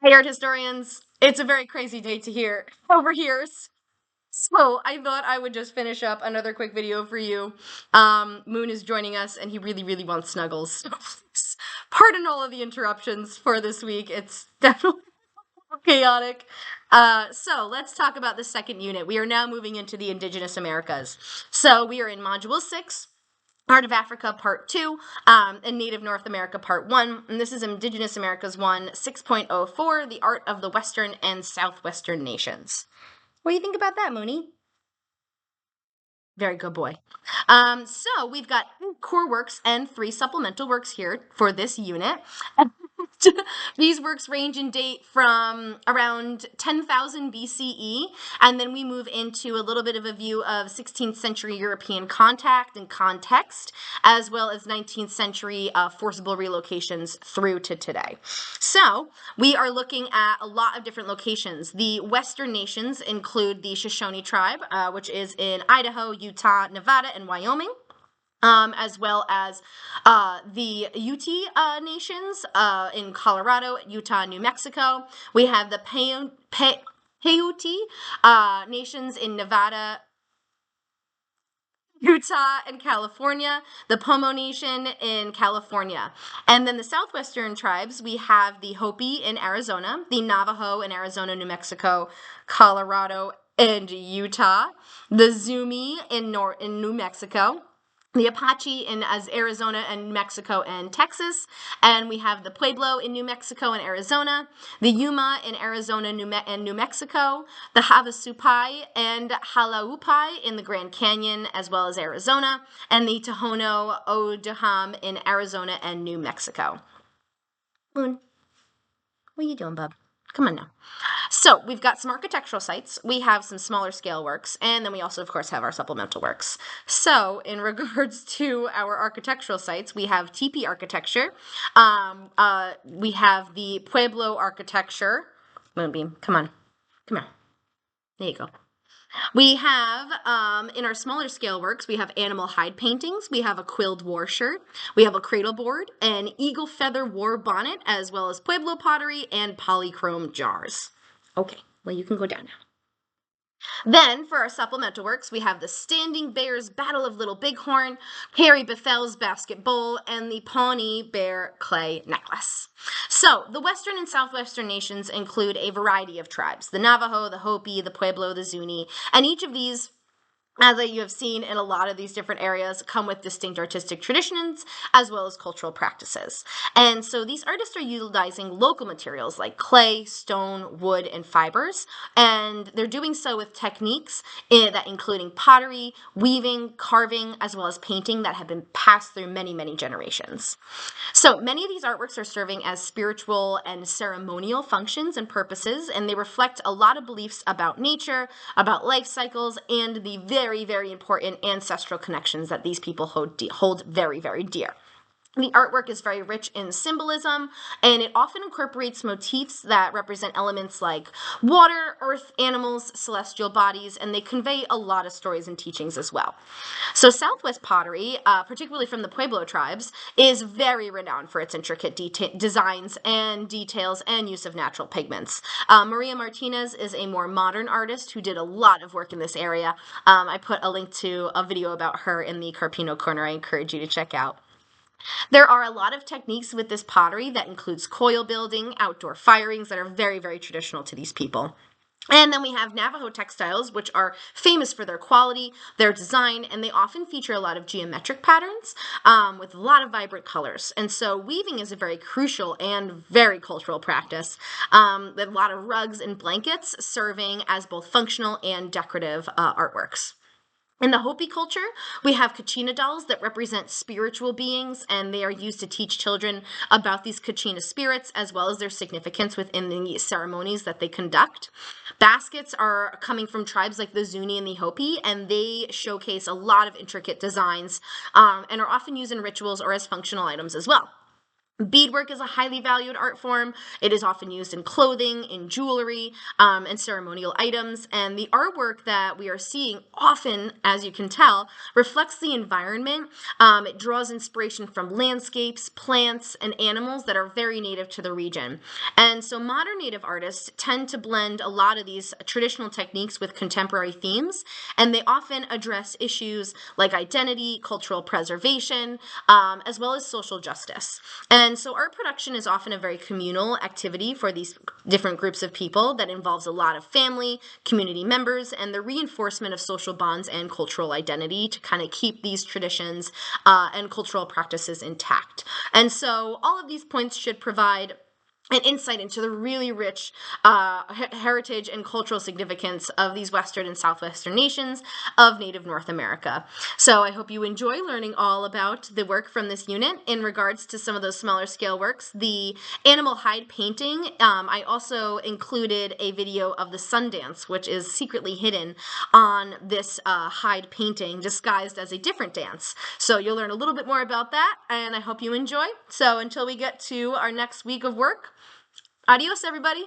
Hey, art historians, it's a very crazy day to hear over here. So I thought I would just finish up another quick video for you. Moon is joining us and he really, really wants snuggles. So please pardon all of the interruptions for this week. It's definitely chaotic. So let's talk about the second unit. We are now moving into the Indigenous Americas. So we are in Module 6. Art of Africa Part 2, and Native North America Part 1, and this is Indigenous Americas 1, 6.04, The Art of the Western and Southwestern Nations. What do you think about that, Mooney? Very good boy. So we've got 8 core works and 3 supplemental works here for this unit. These works range in date from around 10,000 BCE, and then we move into a little bit of a view of 16th century European contact and context, as well as 19th century forcible relocations through to today. So we are looking at a lot of different locations. The Western nations include the Shoshone tribe, which is in Idaho, Utah, Nevada, and Wyoming. As well as the Ute nations in Colorado, Utah, New Mexico. We have the Paiute nations in Nevada, Utah, and California, the Pomo Nation in California. And then the southwestern tribes, we have the Hopi in Arizona, the Navajo in Arizona, New Mexico, Colorado, and Utah, the Zuni in New Mexico, the Apache in Arizona and Mexico and Texas, and we have the Pueblo in New Mexico and Arizona, the Yuma in Arizona and New Mexico, the Havasupai and Halaupai in the Grand Canyon as well as Arizona, and the Tohono O'odham in Arizona and New Mexico. Moon, what are you doing, bub? Come on now. So we've got some architectural sites, we have some smaller scale works, and then we also, of course, have our supplemental works. So in regards to our architectural sites, we have teepee architecture, we have the Pueblo architecture. Moonbeam, come on, come here. There you go. We have, in our smaller scale works, we have animal hide paintings, we have a quilled war shirt, we have a cradle board, an eagle feather war bonnet, as well as Pueblo pottery and polychrome jars. Okay, well, you can go down now. Then, for our supplemental works, we have the Standing Bears Battle of Little Bighorn, Harry Bethel's Basket Bowl, and the Pawnee Bear Clay Necklace. So, the Western and Southwestern nations include a variety of tribes, the Navajo, the Hopi, the Pueblo, the Zuni, and each of these, as you have seen in a lot of these different areas, come with distinct artistic traditions as well as cultural practices. And so these artists are utilizing local materials like clay, stone, wood, and fibers, and they're doing so with techniques that including pottery, weaving, carving, as well as painting that have been passed through many, many generations. So many of these artworks are serving as spiritual and ceremonial functions and purposes, and they reflect a lot of beliefs about nature, about life cycles, and the very, very important ancestral connections that these people hold very, very dear. The artwork is very rich in symbolism, and it often incorporates motifs that represent elements like water, earth, animals, celestial bodies, and they convey a lot of stories and teachings as well. So Southwest pottery, particularly from the Pueblo tribes, is very renowned for its intricate designs and details and use of natural pigments. Maria Martinez is a more modern artist who did a lot of work in this area. I put a link to a video about her in the Carpino corner I encourage you to check out. There are a lot of techniques with this pottery that includes coil building, outdoor firings that are very, very traditional to these people. And then we have Navajo textiles, which are famous for their quality, their design, and they often feature a lot of geometric patterns with a lot of vibrant colors. And so weaving is a very crucial and very cultural practice, with a lot of rugs and blankets serving as both functional and decorative artworks. In the Hopi culture, we have Kachina dolls that represent spiritual beings, and they are used to teach children about these Kachina spirits as well as their significance within the ceremonies that they conduct. Baskets are coming from tribes like the Zuni and the Hopi, and they showcase a lot of intricate designs and are often used in rituals or as functional items as well. Beadwork is a highly valued art form. It is often used in clothing, in jewelry, and ceremonial items. And the artwork that we are seeing often, as you can tell, reflects the environment. It draws inspiration from landscapes, plants, and animals that are very native to the region. And so modern native artists tend to blend a lot of these traditional techniques with contemporary themes, and they often address issues like identity, cultural preservation, as well as social justice. And so art production is often a very communal activity for these different groups of people that involves a lot of family, community members, and the reinforcement of social bonds and cultural identity to kind of keep these traditions and cultural practices intact. And so all of these points should provide an insight into the really rich heritage and cultural significance of these Western and Southwestern nations of Native North America. So I hope you enjoy learning all about the work from this unit in regards to some of those smaller scale works. The animal hide painting, I also included a video of the Sundance, which is secretly hidden on this hide painting disguised as a different dance. So you'll learn a little bit more about that, and I hope you enjoy. So until we get to our next week of work, adios, everybody.